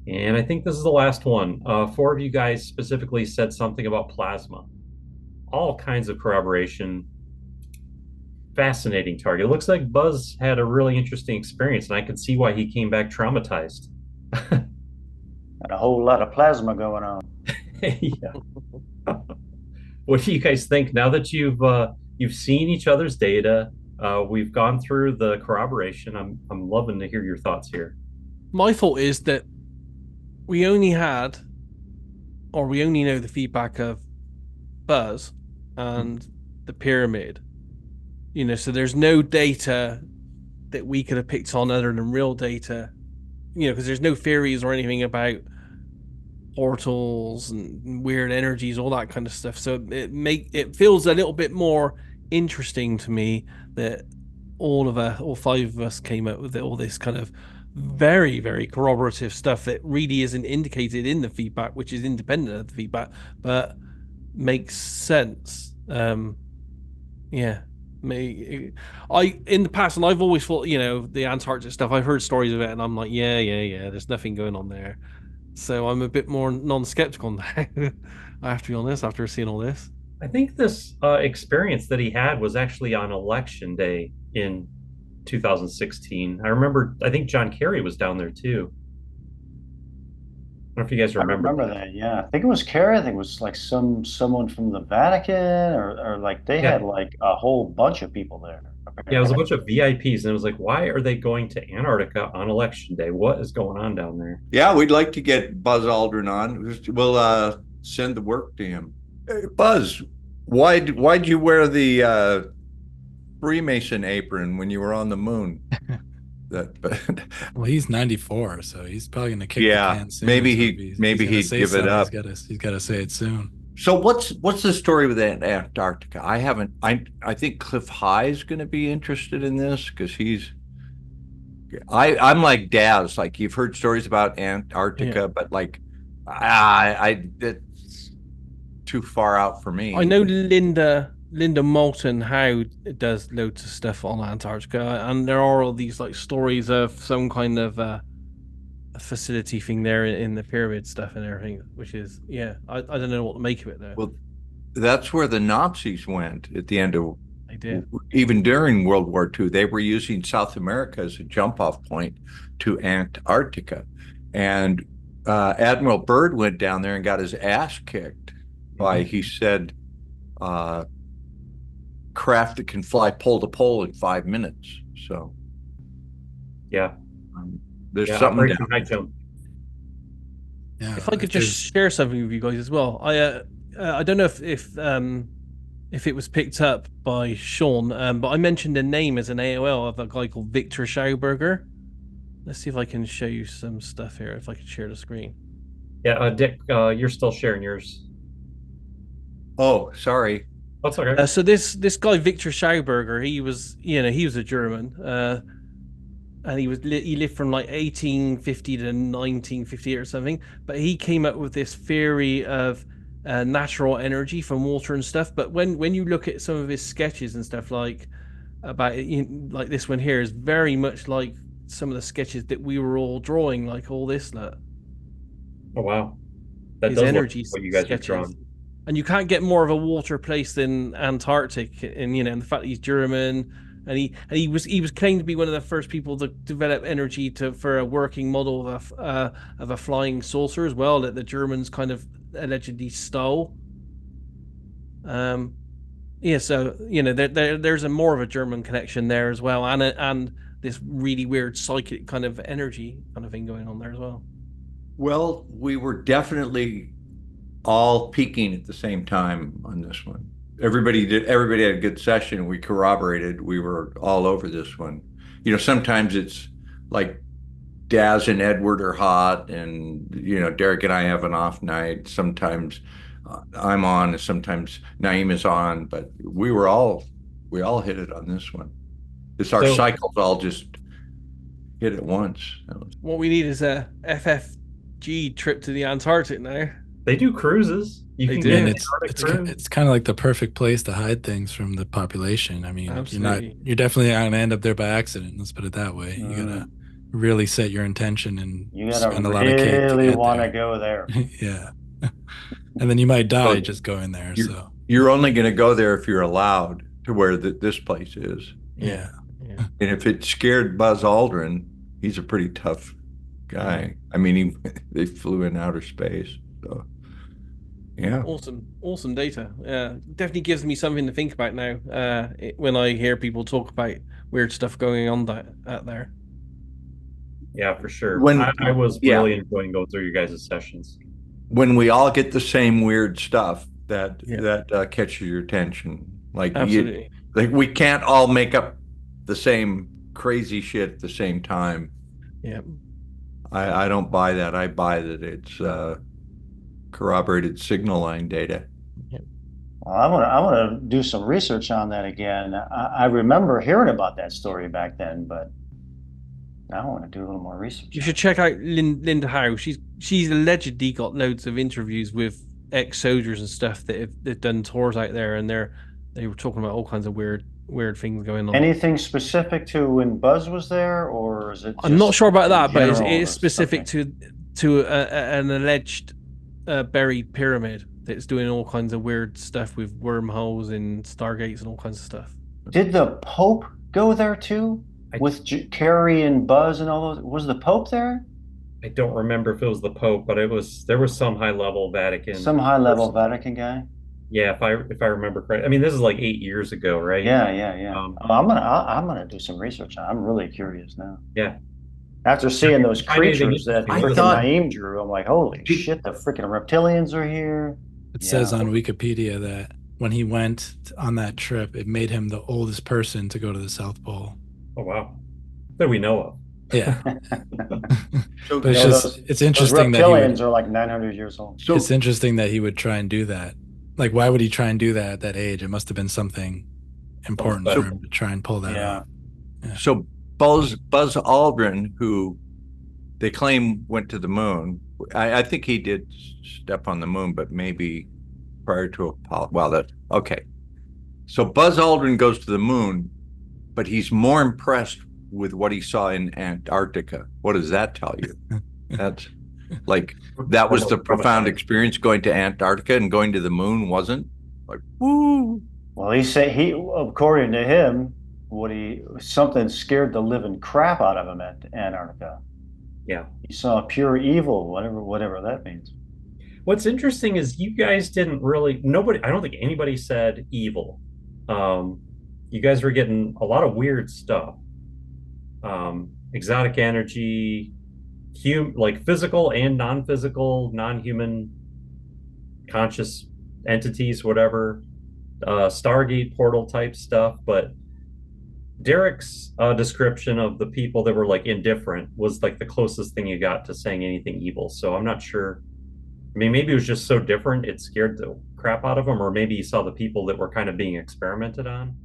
And I think this is the last one. Four of you guys specifically said something about plasma. All kinds of corroboration. Fascinating target. It looks like Buzz had a really interesting experience, and I can see why he came back traumatized. And a whole lot of plasma going on. Yeah. What do you guys think now that you've seen each other's data? We've gone through the corroboration. I'm loving to hear your thoughts here. My thought is that we only had, or we only know the feedback of Buzz and the pyramid. So there's no data that we could have picked on other than real data. Because there's no theories or anything about portals and weird energies, all that kind of stuff. So it feels a little bit more interesting to me that all five of us came up with all this kind of very, very corroborative stuff that really isn't indicated in the feedback, which is independent of the feedback, but makes sense. Yeah. In the past, and I've always thought, the Antarctic stuff, I've heard stories of it, and I'm like, yeah, there's nothing going on there. So I'm a bit more non-skeptical now. I have to be honest, after seeing all this. I think this experience that he had was actually on election day in 2016. I remember, I think John Kerry was down there too. I don't know if you guys I remember remember that. that. Yeah, I think it was Carrie. I think it was like someone from the Vatican, or like they Yeah. had like a whole bunch of people there. Yeah, it was a Apparently. bunch of VIPs, and it was like, why are they going to Antarctica on election day? What is going on down there? Yeah, we'd like to get Buzz Aldrin on. We'll send the work to him. Hey, Buzz, why'd you wear the Freemason apron when you were on the moon? But Well, he's 94, so he's probably gonna kick the yeah, can soon. maybe So he he's maybe gonna he'd say give it something. up. He's gotta say it soon. So what's the story with Antarctica? I think Cliff High's going to be interested in this because I'm like Daz. Like you've heard stories about Antarctica, Yeah. but like I that's too far out for me. I know Linda Moulton Howe does loads of stuff on Antarctica, and there are all these like stories of some kind of a facility thing there in the pyramid stuff and everything, which is I don't know what to make of it though. Well, that's where the Nazis went at the end of They did. even during World War II. They were using South America as a jump off point to Antarctica. And Admiral Byrd went down there and got his ass kicked by, he said, craft that can fly pole to pole in 5 minutes. So Yeah, there's yeah, something Operation down High there. Jump. Yeah, If I could just share something with you guys as well, I don't know if it was picked up by Sean, but I mentioned a name as an AOL of a guy called Viktor Schauberger. Let's see if I can show you some stuff here. If I could share the screen. Yeah, Dick, you're still sharing yours. Oh, sorry. That's okay. So this guy Viktor Schauberger, he was a German, and he lived from like 1850 to 1958 or something. But he came up with this theory of natural energy from water and stuff. But when you look at some of his sketches and stuff like about it, like this one here is very much like some of the sketches that we were all drawing, like all this. Look. Oh wow, that His does look energy like what you guys have sketches. drawn. And you can't get more of a water place than Antarctic, and and the fact that he's German, and he was claimed to be one of the first people to develop energy for a working model of a flying saucer as well that the Germans kind of allegedly stole. So there's a more of a German connection there as well, and this really weird psychic kind of energy kind of thing going on there as well. Well, we were definitely all peaking at the same time on this one. Everybody had a good session. We corroborated. We were all over this one. Sometimes it's like Daz and Edward are hot, and Derek and I have an off night. Sometimes I'm on, and sometimes Naeem is on. But we all hit it on this one. It's our So cycles all just hit at once. What we need is a FFG trip to the Antarctic now. they do cruises. You They can do. get And an it's Antarctic it's cruise. it's kind of like the perfect place to hide things from the population. I mean, Absolutely. you're definitely not gonna end up there by accident. Let's put it that way. really set your intention and You gotta spend a lot of cake to really get want to there. go there. Yeah. And then you might die So just going there. you're, So you're only going to go there if you're allowed to where this place is. yeah. Yeah. And if it scared Buzz Aldrin, he's a pretty tough guy. I mean, they flew in outer space. So, yeah. Awesome data. Definitely gives me something to think about now. When I hear people talk about weird stuff going on out there. Yeah, for sure. When- I was yeah. really enjoying going through your guys' sessions. When we all get the same weird stuff that Yeah. catches your attention, like Absolutely. like we can't all make up the same crazy shit at the same time. Yeah. I don't buy that. I buy that it's corroborated signal line data. Well, I want to do some research on that again. I remember hearing about that story back then, but now I want to do a little more research. You should check out Linda Howe. She's allegedly got loads of interviews with ex-soldiers and stuff that have done tours out there, and they were talking about all kinds of weird things going on. Anything specific to when Buzz was there, or is it? I'm not just sure about that, in but it general? is specific to an alleged buried pyramid that's doing all kinds of weird stuff with wormholes and stargates and all kinds of stuff. Did the Pope go there too? With Carrie and Buzz and all those? Was the Pope there? I don't remember if it was the Pope, but there was some high-level Vatican. Some high-level person. Vatican guy? Yeah, if I remember correctly. I mean, this is like 8 years ago, right? Yeah. I'm gonna do some research on it. I'm really curious now. Yeah. After seeing those Find anything creatures that interesting. freaking Naeem drew, I'm like, holy shit, the freaking reptilians are here. It says on Wikipedia that when he went on that trip, it made him the oldest person to go to the South Pole. Oh wow. That we know of. Yeah. So But it's those it's interesting that reptilians are like 900 years old. it's interesting that he would try and do that. Like, why would he try and do that at that age? It must have been something important for him to try and pull that off. So Buzz Aldrin, who they claim went to the moon, I think he did step on the moon, but maybe prior to Apollo. Well, okay. So Buzz Aldrin goes to the moon, but he's more impressed with what he saw in Antarctica. What does that tell you? That's like, that was the profound experience, going to Antarctica, and going to the moon wasn't? Like, woo! Well, according to him, something scared the living crap out of him at Antarctica. Yeah. He saw pure evil, whatever that means. What's interesting is you guys didn't really, I don't think anybody said evil. You guys were getting a lot of weird stuff. Exotic energy, like physical and non-physical, non-human conscious entities, whatever, Stargate portal type stuff. But Derek's description of the people that were like indifferent was like the closest thing you got to saying anything evil. So I'm not sure. I mean, maybe it was just so different it scared the crap out of him, or maybe he saw the people that were kind of being experimented on.